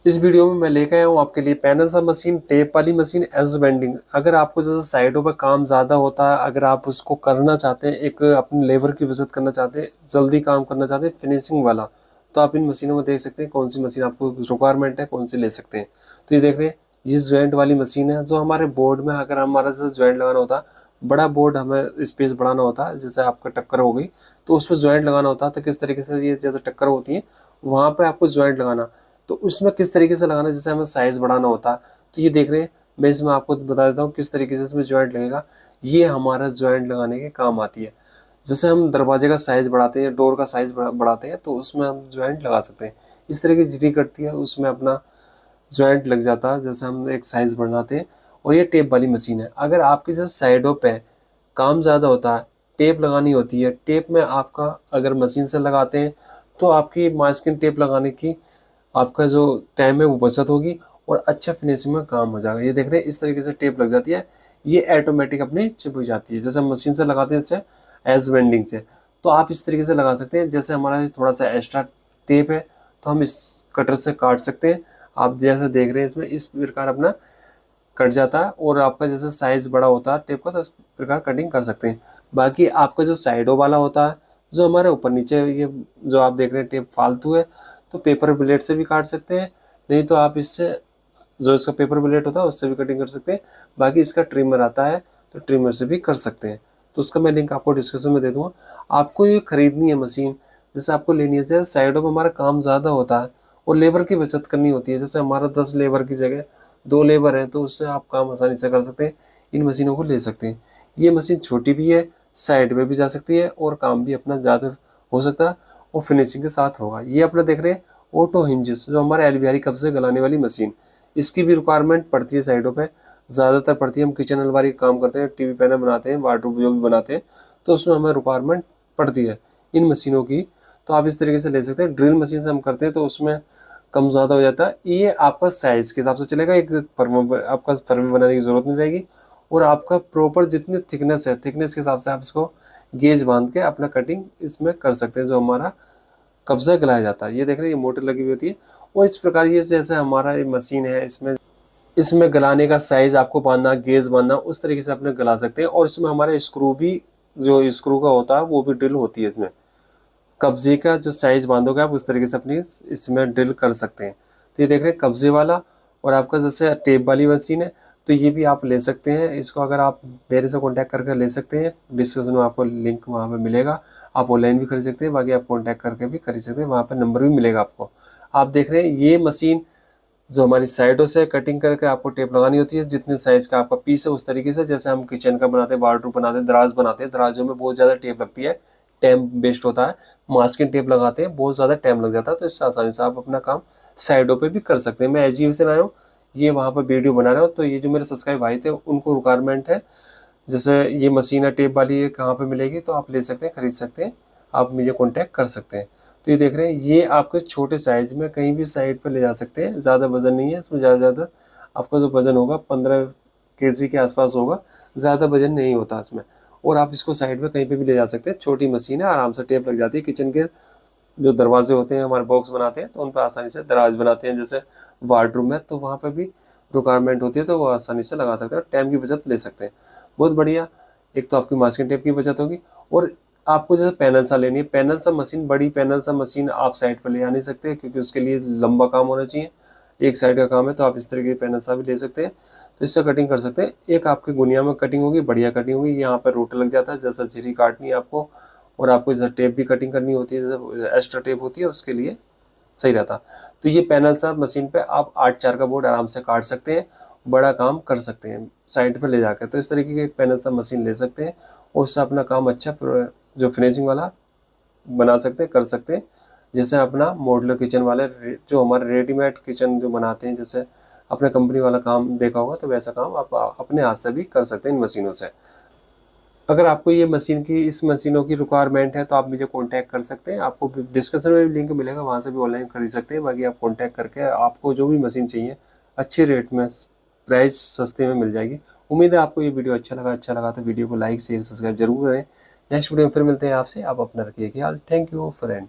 इस वीडियो में मैं लेकर आया हूँ आपके लिए पैनल सा मशीन, टेप वाली मशीन, एज बेंडिंग। अगर आपको जैसे साइडों पर काम ज़्यादा होता है, अगर आप उसको करना चाहते हैं, एक अपने लेबर की बचत करना चाहते हैं, जल्दी काम करना चाहते हैं, फिनिशिंग वाला, तो आप इन मशीनों में देख सकते हैं कौन सी मशीन आपको रिक्वायरमेंट है, कौन सी ले सकते हैं। तो ये देख रहे हैं, ये ज्वाइंट वाली मशीन है जो हमारे बोर्ड में, अगर हमारा जैसे ज्वाइंट लगाना होता है, बड़ा बोर्ड हमें स्पेस बढ़ाना होता है, जैसे आपका टक्कर हो गई तो उस पर ज्वाइंट लगाना होता है। तो किस तरीके से ये जैसे टक्कर होती है वहाँ पे आपको ज्वाइंट लगाना, तो उसमें किस तरीके से लगाना, जैसे हमें साइज बढ़ाना होता है। तो ये देख रहे हैं, मैं इसमें आपको बता देता हूँ किस तरीके से इसमें ज्वाइंट लगेगा। ये हमारा ज्वाइंट लगाने के काम आती है। जैसे हम दरवाजे का साइज बढ़ाते हैं, डोर का साइज बढ़ाते हैं, तो उसमें हम ज्वाइंट लगा सकते हैं। इस तरह की जिरी कटती है, उसमें अपना ज्वाइंट लग जाता है, जैसे हम एक साइज बढ़ाते हैं। और ये टेप वाली मशीन है। अगर आपकी जैसे साइडों पे काम ज़्यादा होता है, टेप लगानी होती है, टेप में आपका अगर मशीन से लगाते हैं तो आपकी मास्किंग टेप लगाने की आपका जो टाइम है वो बचत होगी और अच्छा फिनिशिंग में काम हो जाएगा। ये देख रहे हैं, इस तरीके से टेप लग जाती है, ये ऑटोमेटिक अपनी चिपक जाती है। जैसे हम मशीन से लगाते हैं जैसे एज वेंडिंग से, तो आप इस तरीके से लगा सकते हैं। जैसे हमारा थोड़ा सा एक्स्ट्रा टेप है तो हम इस कटर से काट सकते हैं। आप जैसे देख रहे हैं इसमें इस प्रकार अपना कट जाता है, और आपका जैसे साइज बड़ा होता है टेप का तो इस प्रकार कटिंग कर सकते हैं। बाकी आपका जो साइडों वाला होता है, जो हमारे ऊपर नीचे ये जो आप देख रहे हैं टेप फालतू है, तो पेपर ब्लेड से भी काट सकते हैं, नहीं तो आप इससे जो इसका पेपर ब्लेड होता है उससे भी कटिंग कर सकते हैं। बाकी इसका ट्रिमर आता है तो ट्रिमर से भी कर सकते हैं। तो उसका मैं लिंक आपको डिस्क्रिप्शन में दे दूंगा। आपको ये खरीदनी है मशीन, जैसे आपको लेनी है, जैसे साइडों में हमारा काम ज़्यादा होता है और लेबर की बचत करनी होती है। जैसे हमारा 10 लेबर की जगह 2 लेबर है, तो उससे आप काम आसानी से कर सकते हैं। इन मशीनों को ले सकते हैं। ये मशीन छोटी भी है, साइड में भी जा सकती है और काम भी अपना ज़्यादा हो सकता है और फिनिशिंग के साथ होगा। ये अपना देख रहे हैं ऑटो हिंजेस, जो हमारे एलवीआर कब्जे गलाने वाली मशीन, इसकी भी रिक्वायरमेंट पड़ती है साइडों पे, ज़्यादातर पड़ती है। हम किचन अलमारी का काम करते हैं, टीवी पैनल बनाते हैं, वार्डरोब जो भी बनाते हैं, तो उसमें हमें रिक्वायरमेंट पड़ती है इन मशीनों की। तो आप इस तरीके से ले सकते हैं। ड्रिल मशीन से हम करते हैं तो उसमें कम ज़्यादा हो जाता है। ये आपका साइज़ के हिसाब से चलेगा, एक आपका फर्म बनाने की ज़रूरत नहीं रहेगी। और आपका प्रॉपर जितनी थिकनेस है, थिकनेस के हिसाब से आप इसको गेज बांध के अपना कटिंग इसमें कर सकते हैं, जो हमारा कब्जा गलाया जाता है। ये देख रहे हैं, ये मोटर लगी हुई होती है। और इस प्रकार ये जैसे हमारा ये मशीन है, इसमें इसमें गलाने का साइज आपको बांधना, गेज बांधना, उस तरीके से अपने गला सकते हैं। और इसमें हमारे स्क्रू भी, जो स्क्रू का होता है वो भी ड्रिल होती है इसमें। कब्जे का जो साइज बांधोगे आप उस तरीके से अपनी इसमें ड्रिल कर सकते हैं। तो ये देख रहे हैं कब्जे वाला। और आपका जैसे टेप वाली मशीन है, तो ये भी आप ले सकते हैं। इसको अगर आप मेरे से कांटेक्ट करके ले सकते हैं, डिस्क्रिप्शन में आपको लिंक वहाँ पे मिलेगा। आप ऑनलाइन भी खरीद सकते हैं, बाकी आप कांटेक्ट करके भी खरीद सकते हैं, वहाँ पर नंबर भी मिलेगा आपको। आप देख रहे हैं ये मशीन जो हमारी साइडों से कटिंग करके आपको टेप लगानी होती है, जितने साइज का आपका पीस है उस तरीके से। जैसे हम किचन का बनाते हैं, वार्डरोब बनाते हैं, दराज बनाते हैं, दराजों में बहुत ज़्यादा टेप लगती है, टाइम वेस्ट होता है। मास्किंग टेप लगाते हैं, बहुत ज़्यादा टाइम लग जाता है, तो इससे आसानी से आप अपना काम साइडों पे भी कर सकते हैं। मैं एच से आया हूँ, ये वहाँ पर वीडियो बना रहा हूँ। तो ये जो मेरे सब्सक्राइब भाई थे उनको रिक्वायरमेंट है, जैसे ये मशीन है टेप वाली, ये कहाँ पे मिलेगी, तो आप ले सकते हैं, खरीद सकते हैं, आप मुझे कांटेक्ट कर सकते हैं। तो ये देख रहे हैं, ये आपके छोटे साइज में कहीं भी साइड पे ले जा सकते हैं। ज़्यादा वजन नहीं है इसमें, ज़्यादा आपका जो वजन होगा 15 केजी के आसपास होगा, ज़्यादा वजन नहीं होता इसमें। और आप इसको साइड में कहीं पे भी ले जा सकते हैं। छोटी मशीन है, आराम से टेप लग जाती है। किचन के जो दरवाजे होते हैं, हमारे बॉक्स बनाते हैं तो उन पर आसानी से दराज बनाते हैं, जैसे वार्डरूम में, तो वहाँ पर भी रिक्वायरमेंट होती है, तो वो आसानी से लगा सकते हैं, टाइम की बचत ले सकते हैं। बहुत बढ़िया। एक तो आपकी मास्किंग टेप की बचत होगी, और आपको जैसे पैनल सा लेनी है, पैनल सा मशीन, बड़ी पैनल सा मशीन आप साइड पर ले आ नहीं सकते, क्योंकि उसके लिए लंबा काम होना चाहिए, एक साइड का काम है। तो आप इस तरीके की पैनल सा भी ले सकते हैं, तो इससे कटिंग कर सकते हैं। एक आपकी गुनिया में कटिंग होगी, बढ़िया कटिंग होगी। यहाँ पर रूटर लग जाता है, जैसा झिरी काटनी है आपको, और आपको जैसे टेप भी कटिंग करनी होती है, जैसे एक्स्ट्रा टेप होती है, उसके लिए सही रहता। तो ये पैनल सा मशीन पे आप 8/4 का बोर्ड आराम से काट सकते हैं, बड़ा काम कर सकते हैं साइड पे ले जाकर। तो इस तरीके की एक पैनल सा मशीन ले सकते हैं, और उससे अपना काम अच्छा जो फिनिशिंग वाला बना सकते हैं, कर सकते हैं। जैसे अपना मॉड्यूलर किचन वाले जो हमारे रेडीमेड किचन जो बनाते हैं, जैसे अपने कंपनी वाला काम देखा होगा, तो वैसा काम आप अपने हाथ से भी कर सकते हैं इन मशीनों से। अगर आपको ये मशीन की, इस मशीनों की रिक्वायरमेंट है, तो आप मुझे कांटेक्ट कर सकते हैं। आपको डिस्क्रिप्शन में भी लिंक मिलेगा, वहाँ से भी ऑनलाइन खरीद सकते हैं। बाकी आप कांटेक्ट करके आपको जो भी मशीन चाहिए अच्छे रेट में, प्राइस सस्ते में मिल जाएगी। उम्मीद है आपको ये वीडियो अच्छा लगा तो वीडियो को लाइक शेयर सब्सक्राइब जरूर करें। नेक्स्ट वीडियो में फिर मिलते हैं आपसे। आप अपना रखिए ख्याल। Thank you friend.